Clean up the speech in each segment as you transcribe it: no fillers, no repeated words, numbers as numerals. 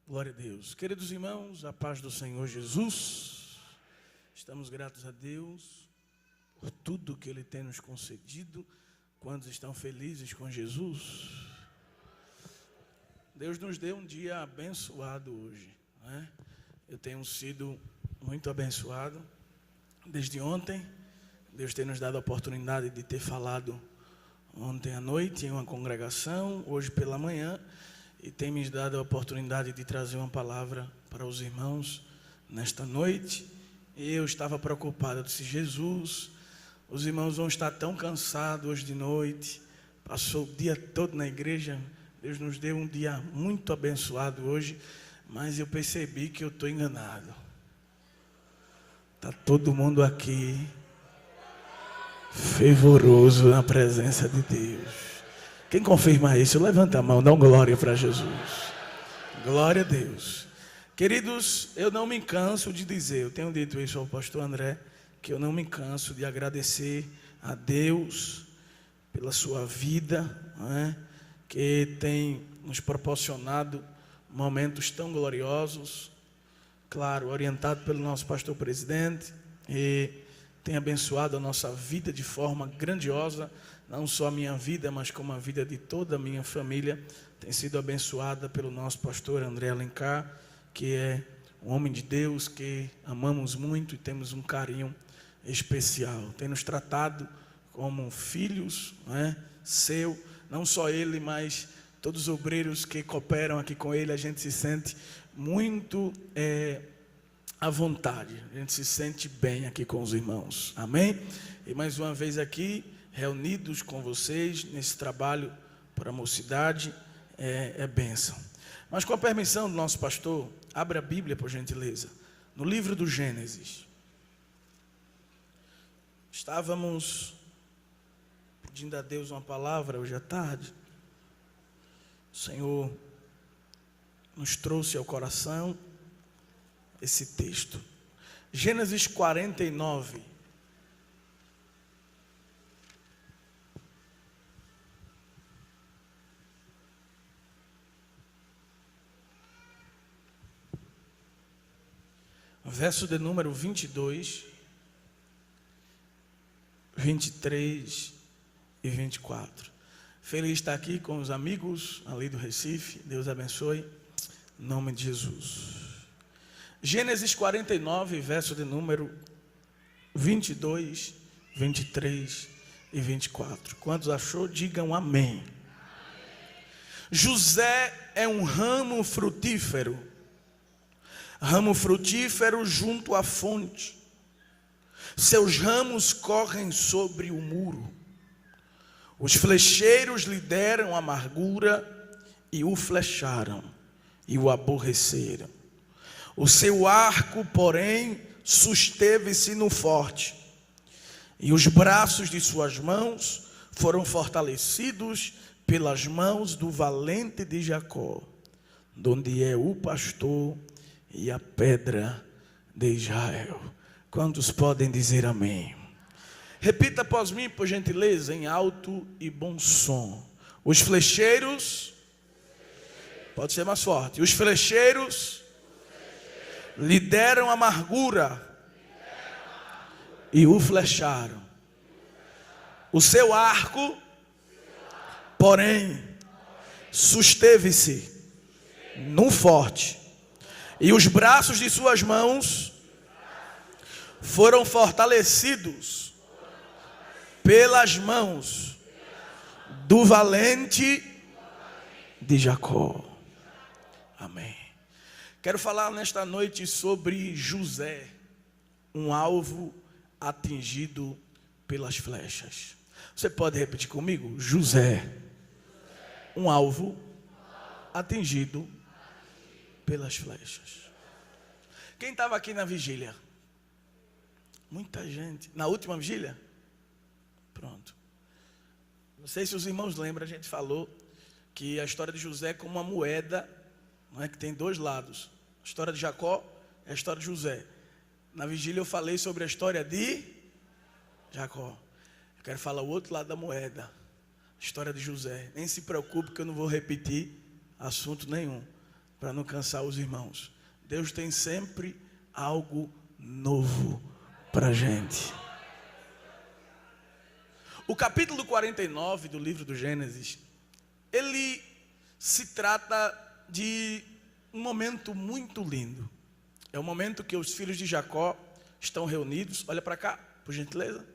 Glória a Deus. Queridos irmãos, a paz do Senhor Jesus. Estamos gratos a Deus por tudo que Ele tem nos concedido. Quantos estão felizes com Jesus? Deus nos deu um dia abençoado hoje, né? Eu tenho sido muito abençoado. Desde ontem, Deus tem nos dado a oportunidade de ter falado ontem à noite em uma congregação, hoje pela manhã, e tem me dado a oportunidade de trazer uma palavra para os irmãos nesta noite. E eu estava preocupado, eu disse: Jesus, os irmãos vão estar tão cansados hoje de noite, passou o dia todo na igreja. Deus nos deu um dia muito abençoado hoje, mas eu percebi que eu estou enganado. Está todo mundo aqui fervoroso na presença de Deus. Quem confirma isso, levanta a mão, dá uma glória para Jesus. Glória a Deus. Queridos, eu não me canso de dizer, eu tenho dito isso ao pastor André, que eu não me canso de agradecer a Deus pela sua vida, não é? Que tem nos proporcionado momentos tão gloriosos, claro, orientado pelo nosso pastor presidente, e tem abençoado a nossa vida de forma grandiosa, não só a minha vida, mas como a vida de toda a minha família, tem sido abençoada pelo nosso pastor André Alencar, que é um homem de Deus que amamos muito e temos um carinho especial. Tem nos tratado como filhos, não é? Seu, não só ele, mas todos os obreiros que cooperam aqui com ele, a gente se sente muito à vontade, a gente se sente bem aqui com os irmãos, amém? E mais uma vez aqui, reunidos com vocês nesse trabalho para a mocidade, é bênção. Mas com a permissão do nosso pastor, abra a Bíblia, por gentileza, no livro do Gênesis. Estávamos pedindo a Deus uma palavra hoje à tarde. O Senhor nos trouxe ao coração esse texto. Gênesis 49. Verso de número 22, 23 e 24. Feliz estar aqui com os amigos ali do Recife. Deus abençoe. Em nome de Jesus. Gênesis 49, verso de número 22, 23 e 24. Quantos achou? Digam amém. José é um ramo frutífero junto à fonte. Seus ramos correm sobre o muro. Os flecheiros lhe deram amargura e o flecharam e o aborreceram. O seu arco, porém, susteve-se no forte, e os braços de suas mãos foram fortalecidos pelas mãos do valente de Jacó, donde é o pastor e a pedra de Israel. Quantos podem dizer amém? Repita após mim, por gentileza, em alto e bom som. Os flecheiros, pode ser mais forte. Os flecheiros lhe deram amargura e o flecharam. O seu arco, porém, susteve-se no forte, e os braços de suas mãos foram fortalecidos pelas mãos do valente de Jacó. Amém. Quero falar nesta noite sobre José, um alvo atingido pelas flechas. Você pode repetir comigo? José, um alvo atingido pelas flechas. Quem estava aqui na vigília? Muita gente. Na última vigília? Pronto. Não sei se os irmãos lembram, a gente falou que a história de José é como uma moeda, não é, que tem dois lados. A história de Jacó é a história de José. Na vigília eu falei sobre a história de Jacó. Eu quero falar o outro lado da moeda, a história de José. Nem se preocupe que eu não vou repetir assunto nenhum. para não cansar os irmãos. Deus tem sempre algo novo para a gente. O capítulo 49 do livro do Gênesis, ele se trata de um momento muito lindo. É o momento que os filhos de Jacó estão reunidos. Olha para cá, por gentileza.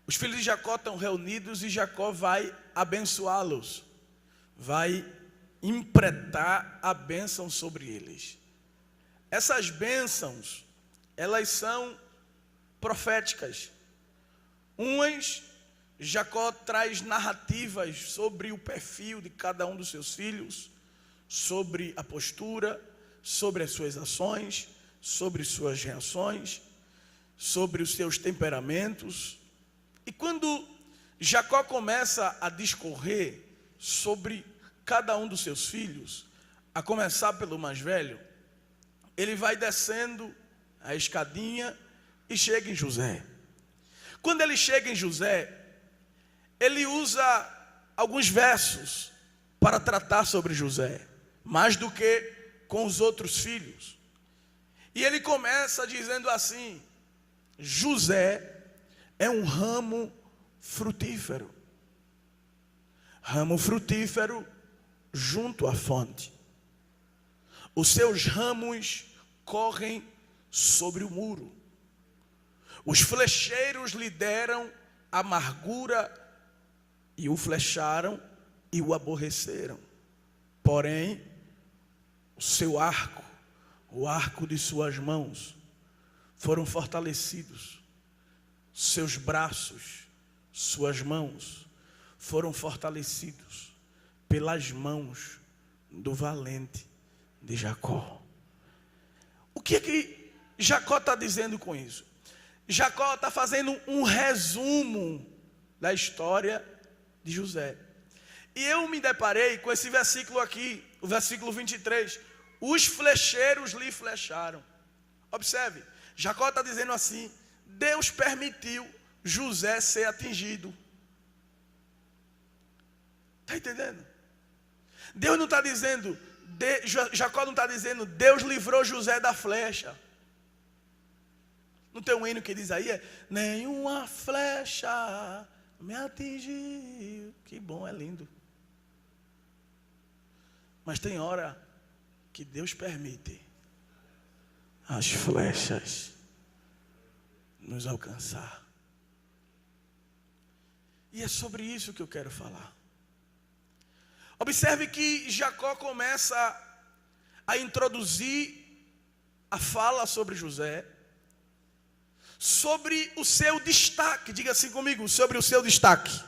Os filhos de Jacó estão reunidos e Jacó vai abençoá-los. Vai impregnar a bênção sobre eles. Essas bênçãos, elas são proféticas. Umas, Jacó traz narrativas sobre o perfil de cada um dos seus filhos, sobre a postura, sobre as suas ações, sobre suas reações, sobre os seus temperamentos. E quando Jacó começa a discorrer sobre cada um dos seus filhos, a começar pelo mais velho, ele vai descendo a escadinha e chega em José. Quando ele chega em José, ele usa alguns versos para tratar sobre José, mais do que com os outros filhos. E ele começa dizendo assim: José é um ramo frutífero. Ramo frutífero junto à fonte. Os seus ramos correm sobre o muro. Os flecheiros lhe deram amargura e o flecharam e o aborreceram. Porém, o seu arco, o arco de suas mãos, foram fortalecidos. Seus braços, suas mãos, foram fortalecidos pelas mãos do valente de Jacó. O que é que Jacó está dizendo com isso? Jacó está fazendo um resumo da história de José. E eu me deparei com esse versículo aqui, o versículo 23. Os flecheiros lhe flecharam. Observe, Jacó está dizendo assim: Deus permitiu José ser atingido. Está entendendo? Deus não está dizendo, Jacó não está dizendo, Deus livrou José da flecha. Não tem um hino que diz aí, nenhuma flecha me atingiu. Que bom, é lindo. Mas tem hora que Deus permite as flechas nos alcançar. E é sobre isso que eu quero falar. Observe que Jacó começa a introduzir a fala sobre José, sobre o seu destaque. Diga assim comigo, sobre o seu destaque.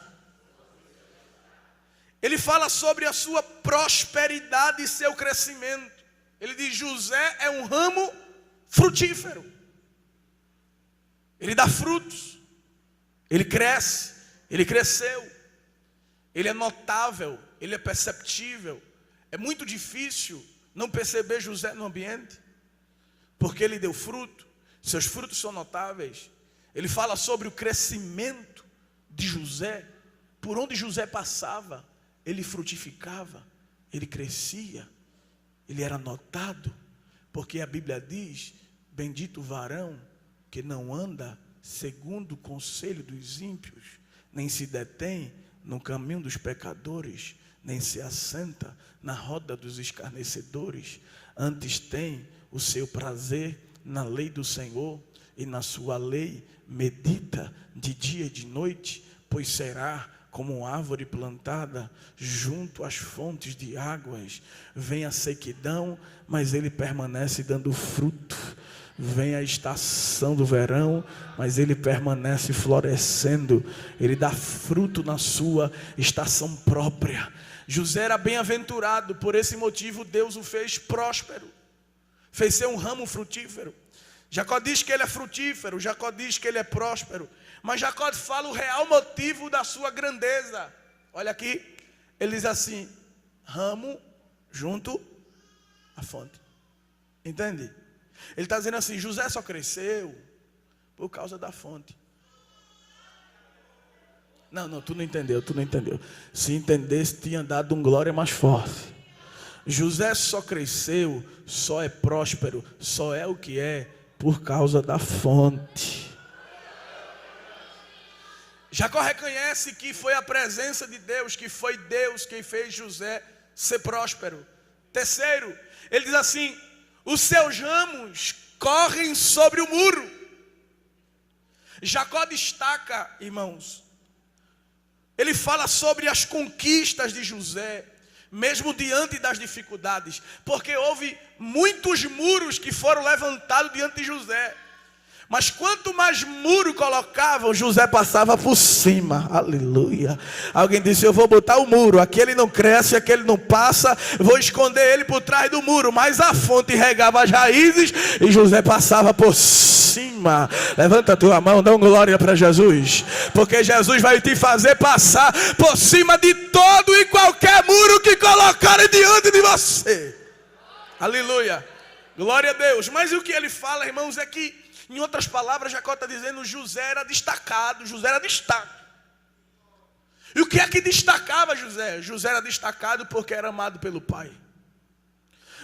Ele fala sobre a sua prosperidade e seu crescimento. Ele diz: José é um ramo frutífero. Ele dá frutos. Ele cresce. Ele cresceu. Ele é notável. Ele é perceptível. É muito difícil não perceber José no ambiente, porque ele deu fruto. Seus frutos são notáveis. Ele fala sobre o crescimento de José. Por onde José passava, ele frutificava, ele crescia, ele era notado, porque a Bíblia diz: bendito o varão que não anda segundo o conselho dos ímpios, nem se detém no caminho dos pecadores, nem se assenta na roda dos escarnecedores, antes tem o seu prazer na lei do Senhor, e na sua lei medita de dia e de noite, pois será como uma árvore plantada junto às fontes de águas. Vem a sequidão, mas ele permanece dando fruto. Vem a estação do verão, mas ele permanece florescendo. Ele dá fruto na sua estação própria. José era bem-aventurado, por esse motivo Deus o fez próspero, fez ser um ramo frutífero. Jacó diz que ele é frutífero, Jacó diz que ele é próspero, mas Jacó fala o real motivo da sua grandeza. Olha aqui, ele diz assim: ramo junto à fonte. Entende? Ele está dizendo assim: José só cresceu por causa da fonte. Não, tu não entendeu. Se entendesse, tinha dado um glória mais forte. José só cresceu, só é próspero, só é o que é por causa da fonte. Jacó reconhece que foi a presença de Deus, que foi Deus quem fez José ser próspero. Terceiro, ele diz assim: os seus ramos correm sobre o muro. Jacó destaca, irmãos, ele fala sobre as conquistas de José, mesmo diante das dificuldades, porque houve muitos muros que foram levantados diante de José. Mas quanto mais muro colocavam, José passava por cima. Aleluia. Alguém disse: eu vou botar o muro, aquele não cresce, aquele não passa, vou esconder ele por trás do muro. Mas a fonte regava as raízes e José passava por cima. Levanta a tua mão, dá uma glória para Jesus, porque Jesus vai te fazer passar por cima de todo e qualquer muro que colocarem diante de você. Aleluia. Glória a Deus. Mas o que ele fala, irmãos, é que, em outras palavras, Jacó está dizendo: José era destacado, José era destaque. E o que é que destacava José? José era destacado porque era amado pelo pai.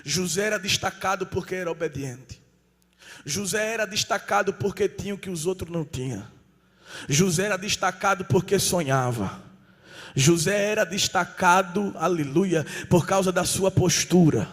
José era destacado porque era obediente. José era destacado porque tinha o que os outros não tinham. José era destacado porque sonhava. José era destacado, aleluia, por causa da sua postura.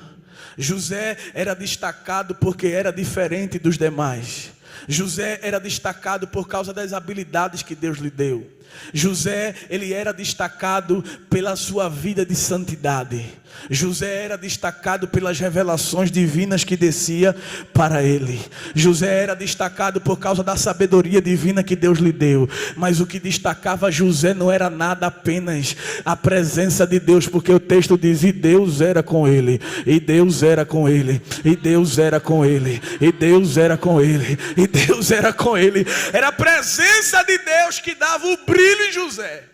José era destacado porque era diferente dos demais. José era destacado por causa das habilidades que Deus lhe deu. José, ele era destacado pela sua vida de santidade. José era destacado pelas revelações divinas que descia para ele. José era destacado por causa da sabedoria divina que Deus lhe deu. Mas o que destacava José não era nada, apenas a presença de Deus, porque o texto diz: e Deus era com ele, e Deus era com ele, e Deus era com ele, e Deus era com ele, e Deus era com ele. Era a presença de Deus que dava o brilho em José.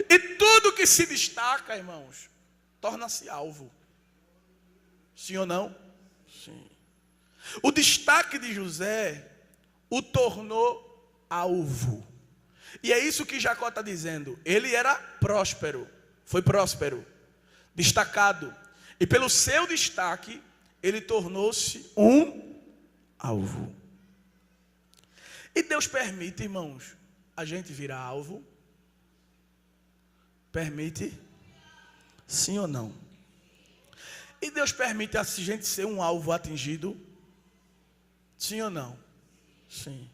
E tudo que se destaca, irmãos, torna-se alvo. Sim ou não? Sim. O destaque de José o tornou alvo. E é isso que Jacó está dizendo. Ele era próspero, foi próspero, destacado. E pelo seu destaque, ele tornou-se um alvo. E Deus permite, irmãos, a gente virar alvo? Permite? Sim ou não? E Deus permite a gente ser um alvo atingido? Sim ou não? Sim.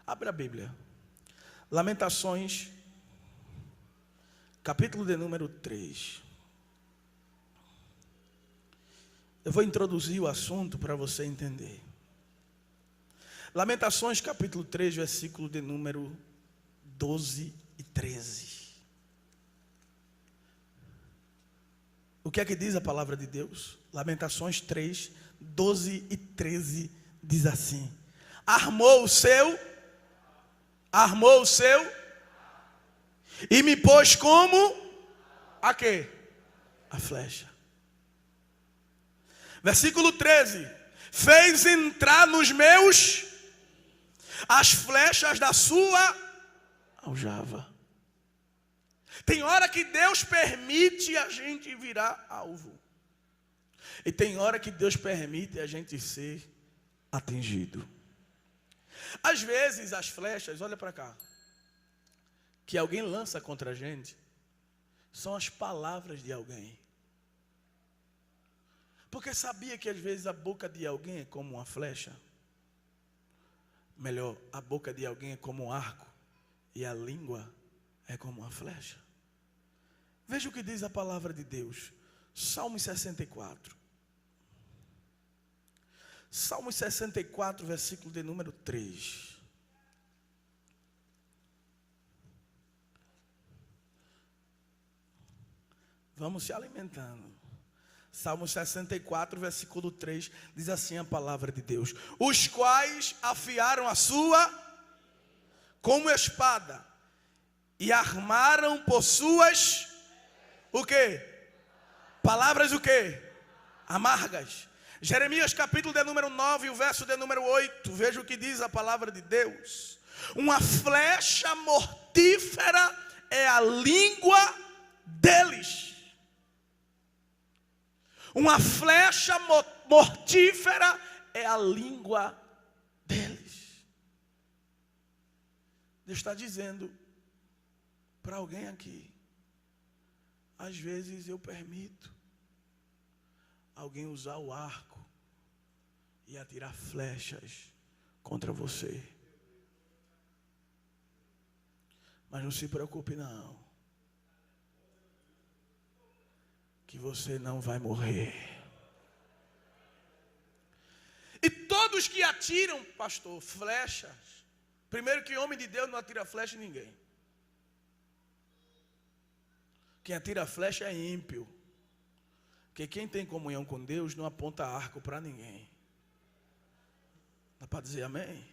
Abra a Bíblia. Lamentações, capítulo de número 3. Eu vou introduzir o assunto para você entender. Lamentações, capítulo 3, versículo de número 12 e 13. O que é que diz a palavra de Deus? Lamentações 3, 12 e 13 diz assim: armou o seu, e me pôs como a quê? A flecha. Versículo 13: fez entrar nos meus as flechas da sua aljava. Tem hora que Deus permite a gente virar alvo. E tem hora que Deus permite a gente ser atingido. Às vezes as flechas, olha para cá, que alguém lança contra a gente, são as palavras de alguém. Porque sabia que às vezes a boca de alguém é como uma flecha? Melhor, a boca de alguém é como um arco e a língua é como uma flecha. Veja o que diz a palavra de Deus. Salmo 64. Salmo 64, versículo de número 3. Vamos se alimentando. Salmo 64, versículo 3, diz assim a palavra de Deus: os quais afiaram a sua como espada, e armaram por suas, o quê? Palavras o quê? Amargas. Jeremias capítulo de número 9, o verso de número 8, veja o que diz a palavra de Deus: uma flecha mortífera é a língua deles. Uma flecha mortífera é a língua deles. Deus está dizendo para alguém aqui: às vezes eu permito alguém usar o arco e atirar flechas contra você. Mas não se preocupe não, que você não vai morrer. E todos que atiram, pastor, flechas, primeiro que homem de Deus não atira flecha em ninguém. Quem atira flecha é ímpio. Porque quem tem comunhão com Deus não aponta arco para ninguém. Dá para dizer amém?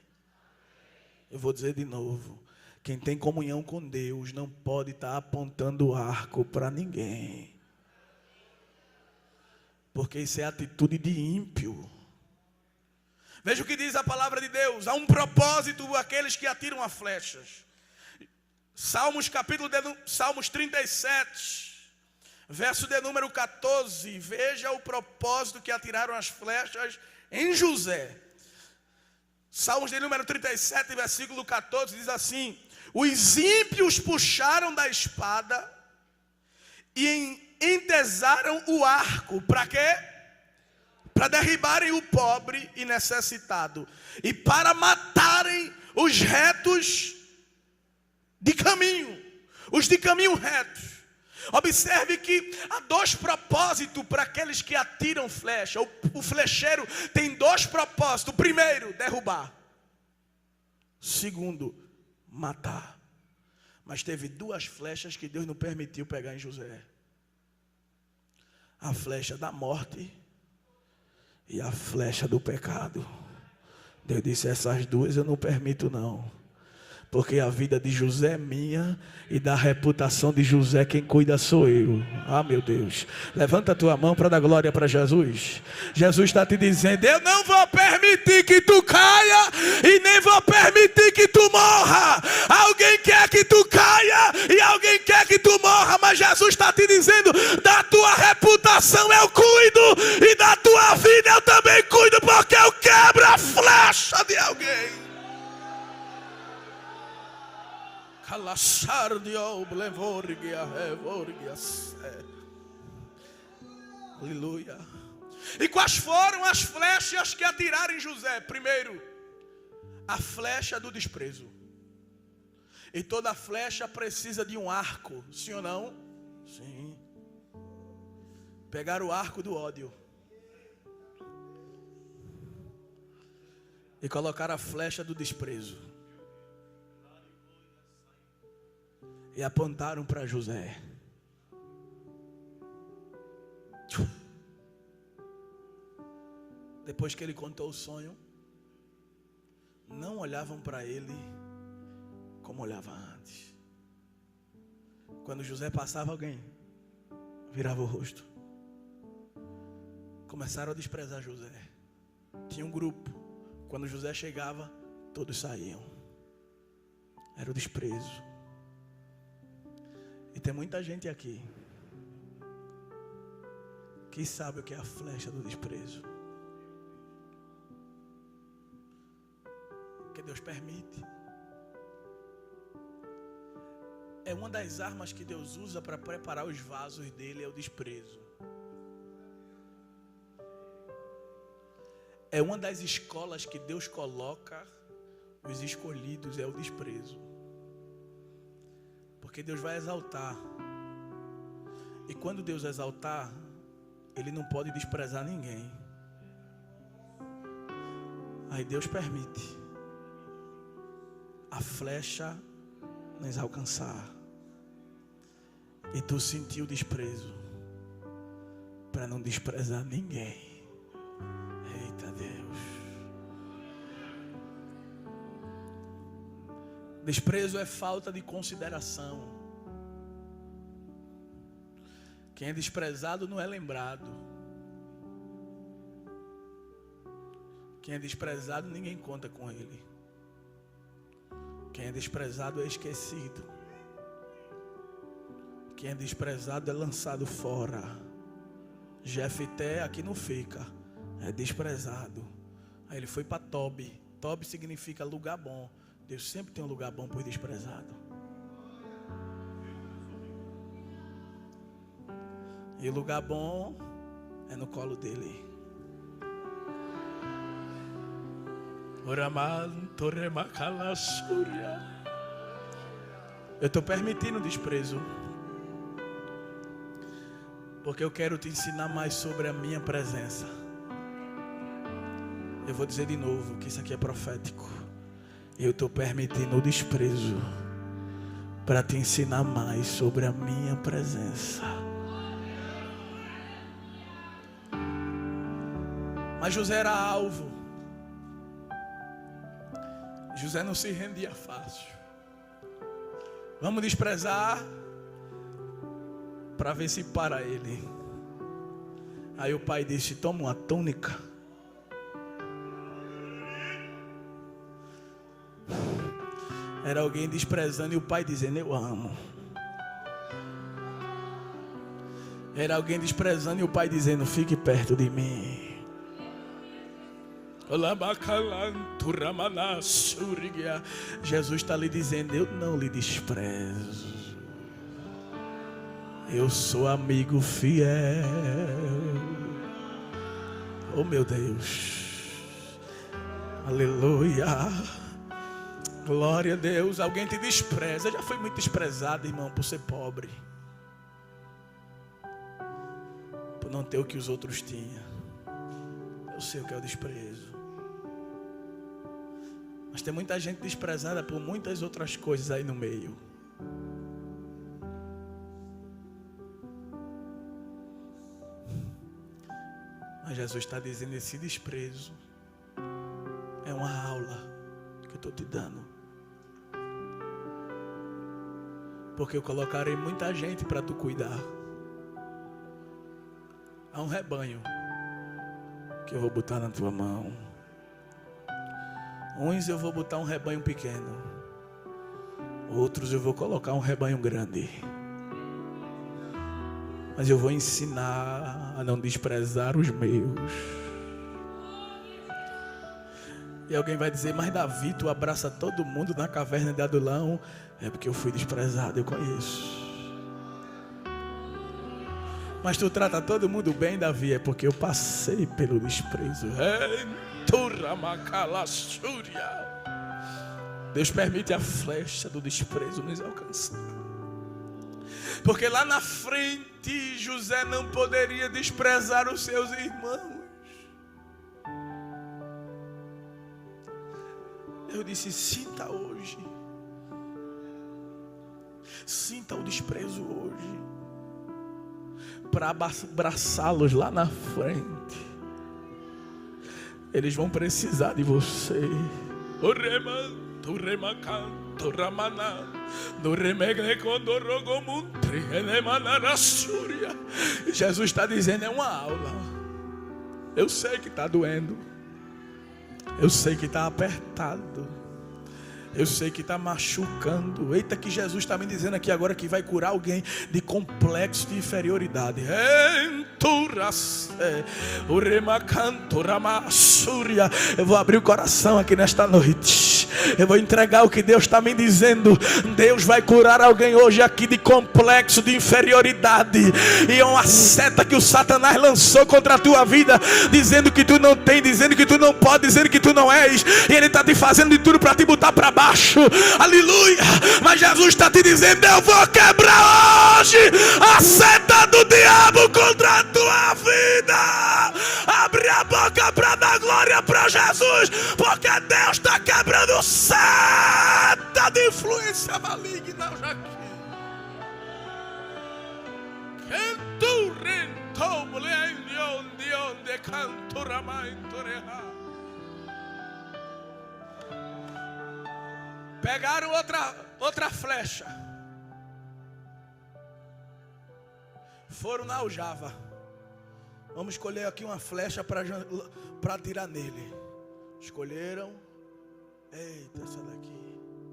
Eu vou dizer de novo. Quem tem comunhão com Deus não pode estar apontando arco para ninguém. Porque isso é atitude de ímpio. Veja o que diz a palavra de Deus. Há um propósito aqueles que atiram as flechas. Salmos 37, verso de número 14. Veja o propósito que atiraram as flechas em José. Salmos de número 37, versículo 14, diz assim: os ímpios puxaram da espada e entesaram o arco. Para quê? Para derribarem o pobre e necessitado, e para matarem os retos de caminho, os de caminho retos. Observe que há dois propósitos para aqueles que atiram flecha. O flecheiro tem dois propósitos: primeiro, derrubar; segundo, matar. Mas teve duas flechas que Deus não permitiu pegar em José: a flecha da morte e a flecha do pecado. Deus disse: essas duas eu não permito não. Porque a vida de José é minha e da reputação de José quem cuida sou eu. Ah, meu Deus. Levanta a tua mão para dar glória para Jesus. Jesus está te dizendo: eu não vou permitir que tu caia e nem vou permitir que tu morra. Alguém quer que tu caia e alguém quer que tu morra. Mas Jesus está te dizendo: da tua reputação eu cuido e da tua vida eu também cuido, porque eu quebro a flecha de alguém. Aleluia. E quais foram as flechas que atiraram em José? Primeiro, a flecha do desprezo. E toda flecha precisa de um arco, sim ou não? Sim. Pegaram o arco do ódio e colocaram a flecha do desprezo e apontaram para José. Depois que ele contou o sonho, não olhavam para ele como olhavam antes. Quando José passava, alguém virava o rosto. Começaram a desprezar José. Tinha um grupo. Quando José chegava, todos saíam. Era o desprezo. E tem muita gente aqui que sabe o que é a flecha do desprezo, que Deus permite. É uma das armas que Deus usa para preparar os vasos dele, é o desprezo. É uma das escolas que Deus coloca os escolhidos, é o desprezo. Porque Deus vai exaltar. E quando Deus exaltar, Ele não pode desprezar ninguém. Aí Deus permite a flecha nos alcançar. E tu sentiu desprezo para não desprezar ninguém. Eita Deus. Desprezo é falta de consideração. Quem é desprezado não é lembrado. Quem é desprezado, ninguém conta com ele. Quem é desprezado é esquecido. Quem é desprezado é lançado fora. Jefté aqui não fica, é desprezado. Aí ele foi para Tobi. Tobi significa lugar bom. Deus sempre tem um lugar bom para o desprezado. E o lugar bom é no colo dele. Eu estou permitindo o desprezo, porque eu quero te ensinar mais sobre a minha presença. Eu vou dizer de novo que isso aqui é profético. Eu estou permitindo o desprezo para te ensinar mais sobre a minha presença. Mas José era alvo. José não se rendia fácil. Vamos desprezar para ver se para ele. Aí o pai disse: toma uma túnica. Era alguém desprezando e o pai dizendo: eu amo. Era alguém desprezando e o pai dizendo: fique perto de mim. Jesus está lhe dizendo: eu não lhe desprezo. Eu sou amigo fiel. Oh meu Deus. Aleluia. Glória a Deus. Alguém te despreza. Já foi muito desprezado, irmão, por ser pobre, por não ter o que os outros tinham. Eu sei o que é o desprezo. Mas tem muita gente desprezada por muitas outras coisas aí no meio. Mas Jesus está dizendo: esse desprezo é uma aula que eu estou te dando. Porque eu colocarei muita gente para tu cuidar. Há um rebanho que eu vou botar na tua mão. Uns eu vou botar um rebanho pequeno, outros eu vou colocar um rebanho grande. Mas eu vou ensinar a não desprezar os meus. E alguém vai dizer: mas Davi, tu abraça todo mundo na caverna de Adulão. É porque eu fui desprezado, eu conheço. Mas tu trata todo mundo bem, Davi, é porque eu passei pelo desprezo. Deus permite a flecha do desprezo nos alcançar. Porque lá na frente José não poderia desprezar os seus irmãos. Eu disse: sinta hoje. Sinta o desprezo hoje, para abraçá-los lá na frente. Eles vão precisar de você. Jesus está dizendo: é uma aula. Eu sei que está doendo. Eu sei que está apertado. Eu sei que está machucando. Eita, que Jesus está me dizendo aqui agora que vai curar alguém de complexo de inferioridade. Eu vou abrir o coração aqui nesta noite. Eu vou entregar o que Deus está me dizendo. Deus vai curar alguém hoje aqui de complexo de inferioridade. E é uma seta que o Satanás lançou contra a tua vida, dizendo que tu não tem, dizendo que tu não pode, dizendo que tu não és. E ele está te fazendo de tudo para te botar para baixo. Aleluia. Mas Jesus está te dizendo: eu vou quebrar hoje a seta do diabo contra a tua vida. Abre a boca para dar glória para Jesus, porque Deus está quebrando seta de influência maligna aqui. Pegaram outra flecha, foram na aljava. Vamos escolher aqui uma flecha para atirar nele. Escolheram. Eita, essa daqui.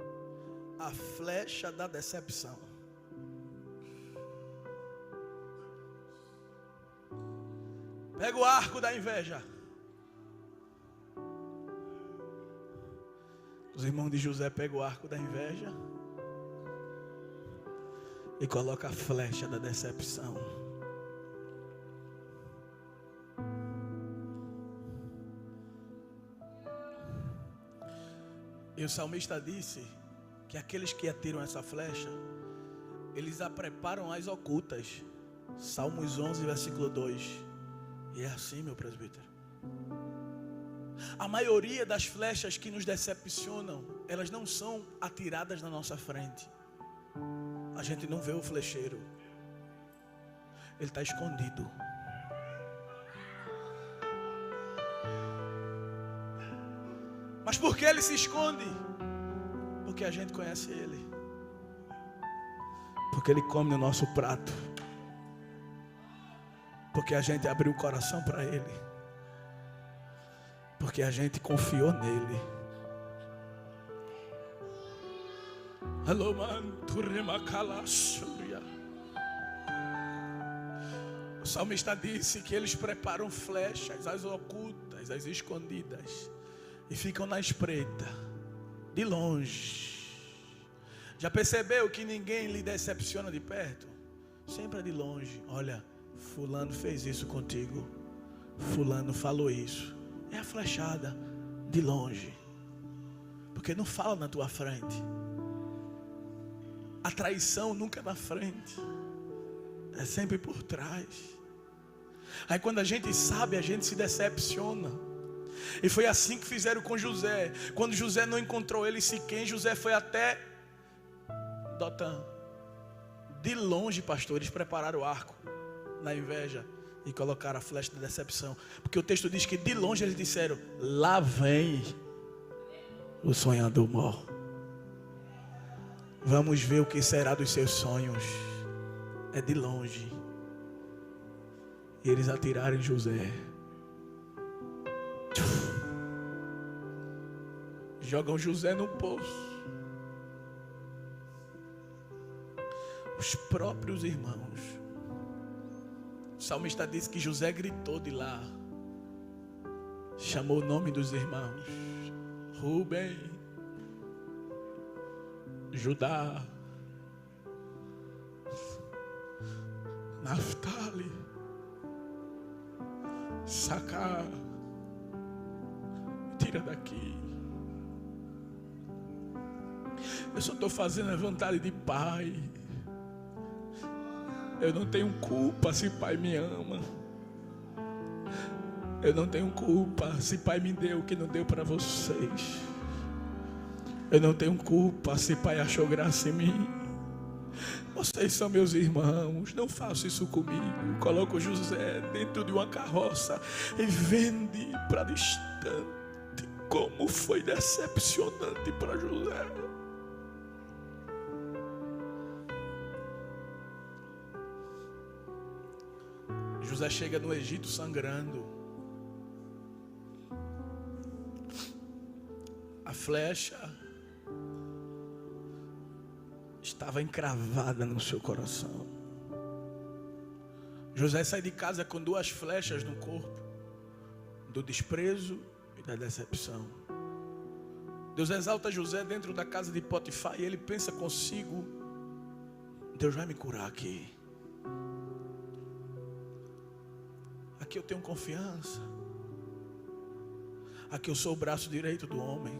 A flecha da decepção. Pega o arco da inveja. Os irmãos de José pegam o arco da inveja e colocam a flecha da decepção. E o salmista disse que aqueles que atiram essa flecha, eles a preparam às ocultas. Salmos 11, versículo 2. E é assim, meu presbítero. A maioria das flechas que nos decepcionam, elas não são atiradas na nossa frente. A gente não vê o flecheiro. Ele está escondido. Mas por que ele se esconde? Porque a gente conhece ele. Porque ele come no nosso prato. Porque a gente abriu o coração para ele. Porque a gente confiou nele. Alô, mano, o salmista disse que eles preparam flechas, as ocultas, as escondidas, e ficam na espreita, de longe. Já percebeu que ninguém lhe decepciona de perto? Sempre é de longe. Olha, fulano fez isso contigo, fulano falou isso. É a flechada de longe, porque não fala na tua frente. A traição nunca é na frente, é sempre por trás. Aí quando a gente sabe, a gente se decepciona. E foi assim que fizeram com José. Quando José não encontrou ele em Siquém, José foi até Dotã. De longe, pastor, eles prepararam o arco na inveja e colocaram a flecha da decepção. Porque o texto diz que de longe eles disseram: lá vem o sonhador mor. Vamos ver o que será dos seus sonhos. É de longe. E eles atiraram em José. Jogam José no poço. Os próprios irmãos. O salmista diz que José gritou de lá. Chamou o nome dos irmãos. Rubem, Judá, Naftali, Sacar. Tira daqui. Eu só estou fazendo a vontade de pai. Eu não tenho culpa se pai me ama. Eu não tenho culpa se pai me deu o que não deu para vocês. Eu não tenho culpa se pai achou graça em mim. Vocês são meus irmãos. Não façam isso comigo. Coloca o José dentro de uma carroça e vende para distante. Como foi decepcionante para José. José chega no Egito sangrando. A flecha estava encravada no seu coração. José sai de casa com 2 flechas no corpo, do desprezo e da decepção. Deus exalta José dentro da casa de Potifar e ele pensa consigo: Deus vai me curar aqui. Aqui eu tenho confiança. Aqui eu sou o braço direito do homem.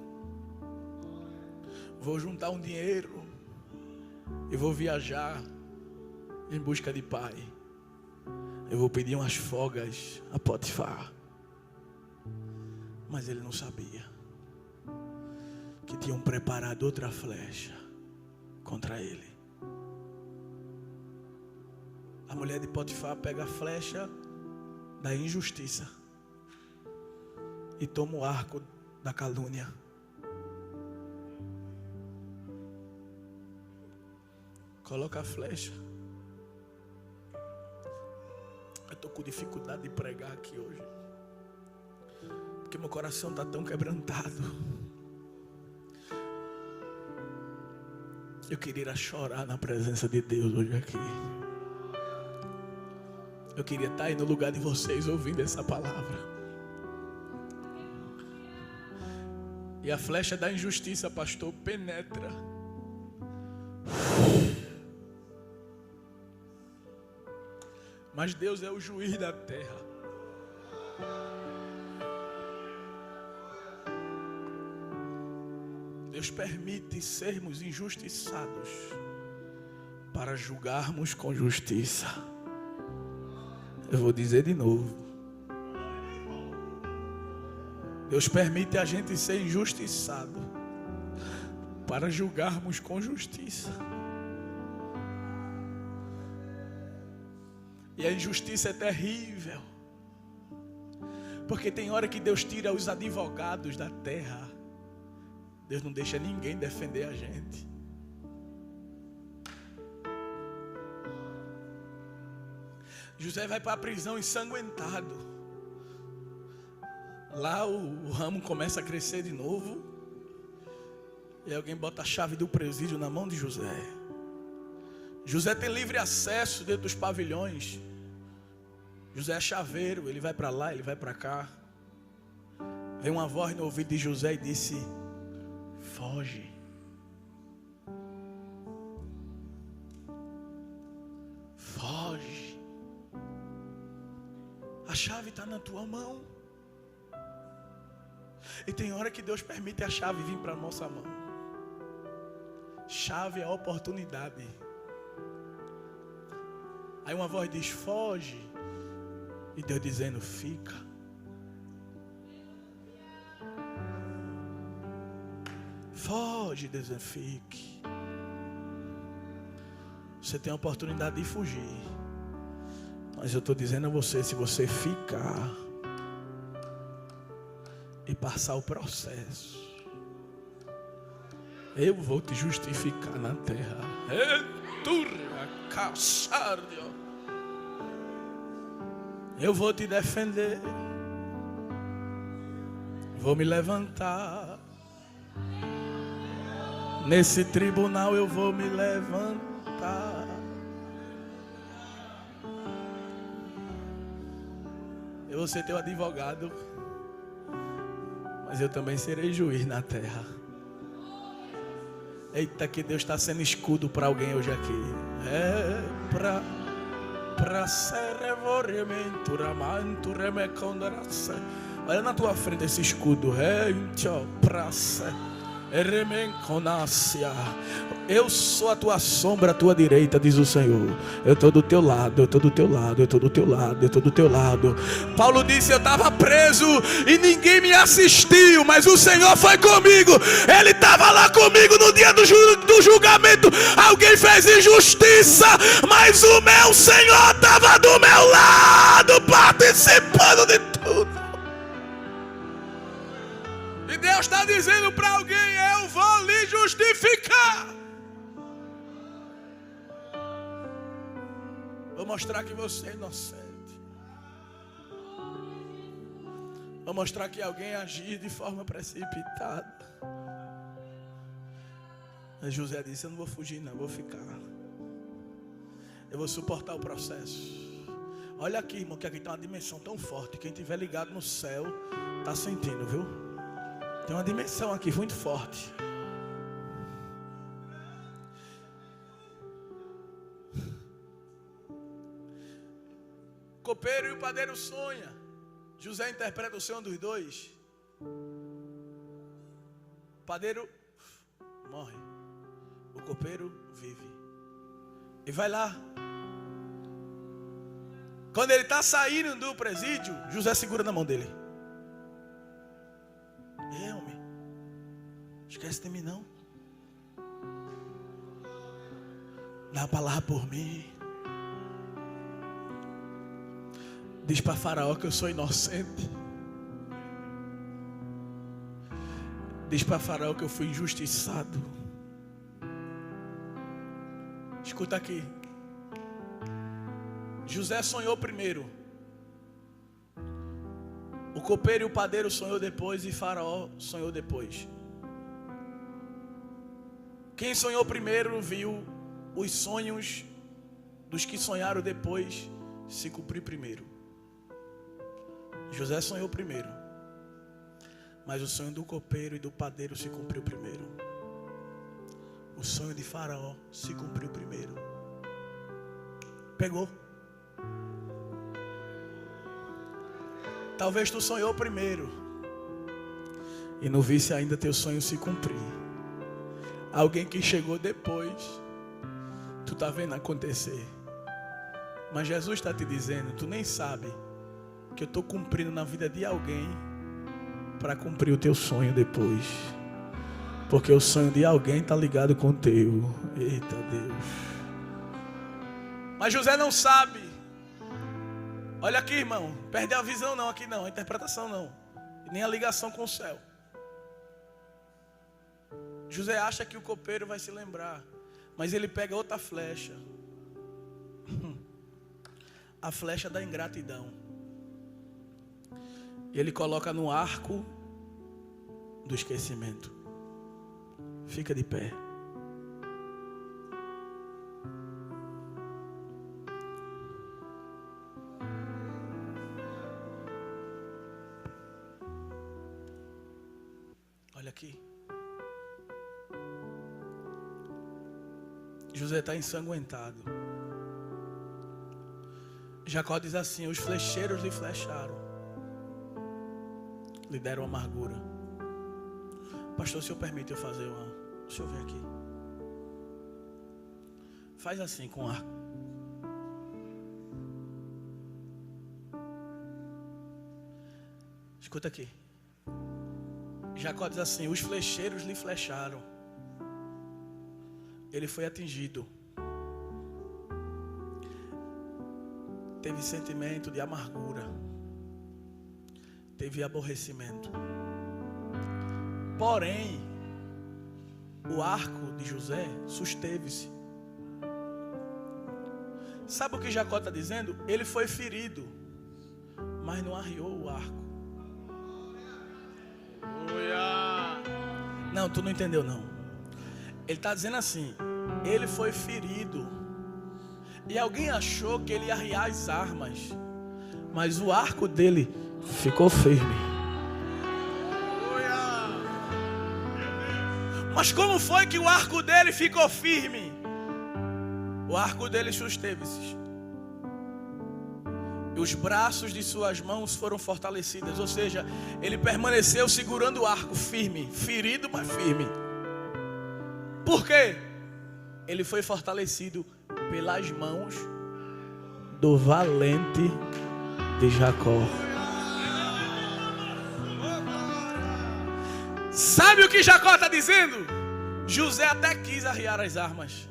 Vou juntar um dinheiro e vou viajar em busca de pai. Eu vou pedir umas folgas a Potifar. Mas ele não sabia que tinham preparado outra flecha contra ele. A mulher de Potifar pega a flecha da injustiça e toma o arco da calúnia. Coloca a flecha. Eu estou com dificuldade de pregar aqui hoje, porque meu coração está tão quebrantado. Eu queria chorar na presença de Deus hoje aqui. Eu queria estar aí no lugar de vocês ouvindo essa palavra. E a flecha da injustiça, pastor, penetra. Mas Deus é o juiz da terra. Deus permite sermos injustiçados para julgarmos com justiça. Eu vou dizer de novo. Deus permite a gente ser injustiçado para julgarmos com justiça. E a injustiça é terrível, porque tem hora que Deus tira os advogados da terra. Deus não deixa ninguém defender a gente. José vai para a prisão ensanguentado. Lá o ramo começa a crescer de novo. E alguém bota a chave do presídio na mão de José. José tem livre acesso dentro dos pavilhões. José é chaveiro, ele vai para lá, ele vai para cá. Veio uma voz no ouvido de José e disse: foge. Foge. A chave está na tua mão. E tem hora que Deus permite a chave vir para a nossa mão. Chave é a oportunidade. Aí uma voz diz: foge. E Deus dizendo: fica. Foge, Deus dizendo: fique. Você tem a oportunidade de fugir. Mas eu estou dizendo a você: se você ficar e passar o processo, eu vou te justificar na terra. Eu vou te defender. Vou me levantar. Nesse tribunal eu vou me levantar. Eu vou ser teu advogado, mas eu também serei juiz na terra. Eita, que Deus está sendo escudo para alguém hoje aqui. É para ser revorementura mantura me condaraça. Olha na tua frente esse escudo. Para ser remenconácia. Eu sou a tua sombra, a tua direita, diz o Senhor. Eu estou do teu lado, eu estou do teu lado, eu estou do teu lado, eu estou do teu lado. Paulo disse: eu estava preso e ninguém me assistiu, mas o Senhor foi comigo. Ele estava lá comigo no dia do julgamento. Alguém fez injustiça, mas o meu Senhor estava do meu lado, participando de tudo. E Deus está dizendo para alguém: eu vou lhe justificar. Vou mostrar que você é inocente. Vou mostrar que alguém agiu de forma precipitada. Mas José disse: eu não vou fugir não, eu vou ficar. Eu vou suportar o processo. Olha aqui, irmão, que aqui tem uma dimensão tão forte. Quem estiver ligado no céu está sentindo, viu? Tem uma dimensão aqui muito forte. O copeiro e o padeiro sonham. José interpreta o sonho dos dois. O padeiro morre. O copeiro vive. E vai lá. Quando ele está saindo do presídio, José segura na mão dele. Ei, homem, esquece de mim não. Dá uma palavra por mim. Diz para Faraó que eu sou inocente. Diz para Faraó que eu fui injustiçado. Escuta aqui. José sonhou primeiro. O copeiro e o padeiro sonhou depois e Faraó sonhou depois. Quem sonhou primeiro viu os sonhos dos que sonharam depois se cumprir primeiro. José sonhou primeiro, mas o sonho do copeiro e do padeiro se cumpriu primeiro. O sonho de Faraó se cumpriu primeiro. Pegou? Talvez tu sonhou primeiro e não visse ainda teu sonho se cumprir. Alguém que chegou depois, tu está vendo acontecer. Mas Jesus está te dizendo, tu nem sabe que eu estou cumprindo na vida de alguém para cumprir o teu sonho depois. Porque o sonho de alguém está ligado com o teu. Eita Deus. Mas José não sabe. Olha aqui, irmão. Perde a visão não, aqui não. A interpretação não. E nem a ligação com o céu. José acha que o copeiro vai se lembrar. Mas ele pega outra flecha. A flecha da ingratidão. E ele coloca no arco do esquecimento. Fica de pé. Olha aqui. José está ensanguentado. Jacó diz assim: os flecheiros lhe flecharam, lhe deram amargura. Pastor, se eu permite eu fazer uma... Deixa eu ver aqui. Faz assim com o arco. Escuta aqui. Jacó diz assim: os flecheiros lhe flecharam. Ele foi atingido. Teve sentimento de amargura. Teve aborrecimento. Porém, o arco de José susteve-se. Sabe o que Jacó está dizendo? Ele foi ferido, mas não arriou o arco. Não, tu não entendeu não. Ele está dizendo assim: ele foi ferido, e alguém achou que ele ia arriar as armas, mas o arco dele ficou firme. Mas como foi que o arco dele ficou firme? O arco dele susteve-se. E os braços de suas mãos foram fortalecidos. Ou seja, ele permaneceu segurando o arco firme. Ferido, mas firme. Por quê? Ele foi fortalecido pelas mãos do valente de Jacó. Sabe o que Jacó está dizendo? José até quis arriar as armas.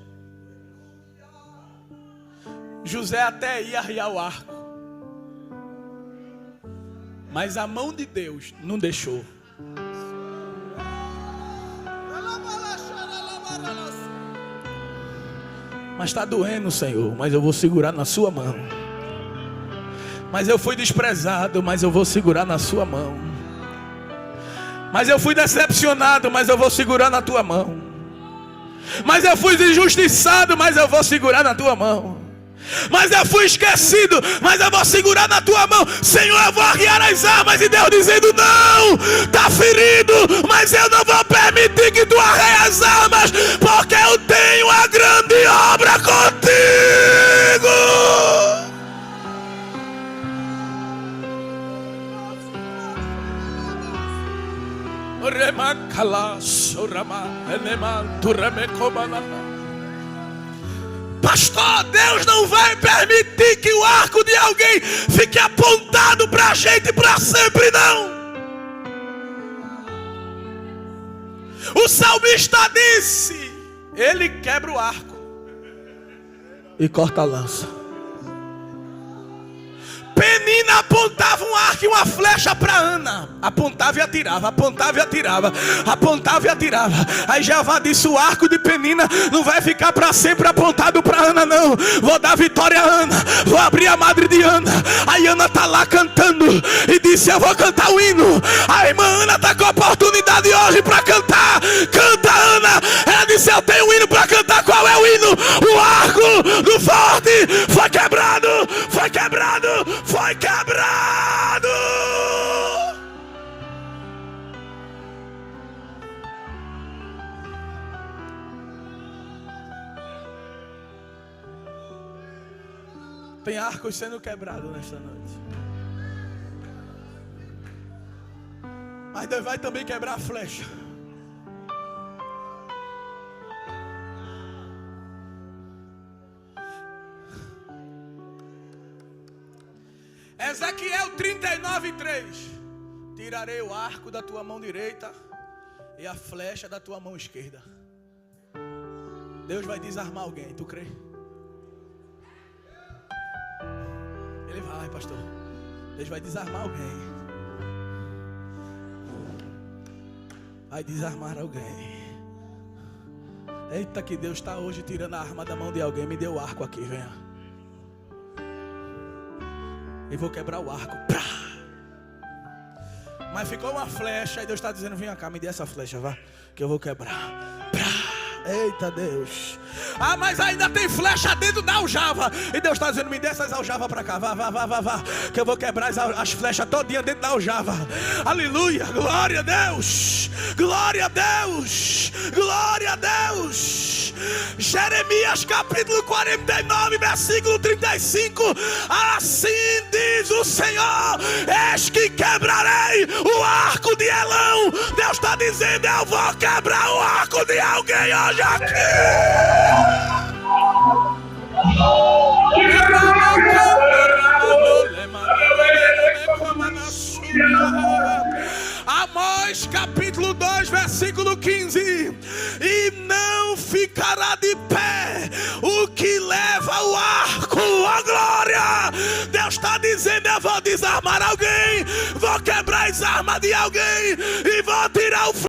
José até ia arriar o arco. Mas a mão de Deus não deixou. Mas está doendo, Senhor, mas eu vou segurar na sua mão. Mas eu fui desprezado, mas eu vou segurar na sua mão. Mas eu fui decepcionado, mas eu vou segurar na tua mão. Mas eu fui injustiçado, mas eu vou segurar na tua mão. Mas eu fui esquecido, mas eu vou segurar na tua mão. Senhor, eu vou arriar as armas. E Deus dizendo: não, está ferido, mas eu não vou permitir que tu arreie as armas, porque eu tenho a grande obra contigo. Pastor, Deus não vai permitir que o arco de alguém fique apontado para a gente para sempre, não. O salmista disse: ele quebra o arco e corta a lança. Penina apontava um arco e uma flecha para Ana. Apontava e atirava, apontava e atirava, apontava e atirava. Aí Jeová disse: o arco de Penina não vai ficar para sempre apontado para Ana, não. Vou dar vitória a Ana, vou abrir a madre de Ana. Aí Ana está lá cantando e disse: eu vou cantar o hino. A irmã Ana está com a oportunidade hoje para cantar. Canta, Ana. Ela disse: eu tenho um hino para cantar. Qual é o hino? O arco do forte foi quebrado, foi quebrado. quebrado, foi quebrado. Tem arcos sendo quebrados nesta noite. Mas Deus vai também quebrar a flecha. Ezequiel 39:3. Tirarei o arco da tua mão direita e a flecha da tua mão esquerda. Deus vai desarmar alguém, tu crê? Ele vai, pastor. Deus vai desarmar alguém. Vai desarmar alguém. Eita, que Deus está hoje tirando a arma da mão de alguém. Me dê o arco aqui, venha. E vou quebrar o arco. Prá! Mas ficou uma flecha. E Deus está dizendo, vem cá, me dê essa flecha, vá, que eu vou quebrar. Prá! Eita Deus. Ah, mas ainda tem flecha dentro da aljava. E Deus está dizendo, me dê essas aljavas para cá. Vá, que eu vou quebrar as flechas todinha dentro da aljava. Aleluia, glória a Deus. Glória a Deus. Glória a Deus. Jeremias capítulo 49, versículo 35. Assim diz o Senhor, eis que quebrarei o arco de Elão. Deus está dizendo, eu vou quebrar o arco de alguém hoje aqui. Amós capítulo 2, versículo 15. E não ficará de pé o que leva o arco, a glória. Deus está dizendo, eu vou desarmar alguém, vou quebrar as armas de alguém e vou tirar o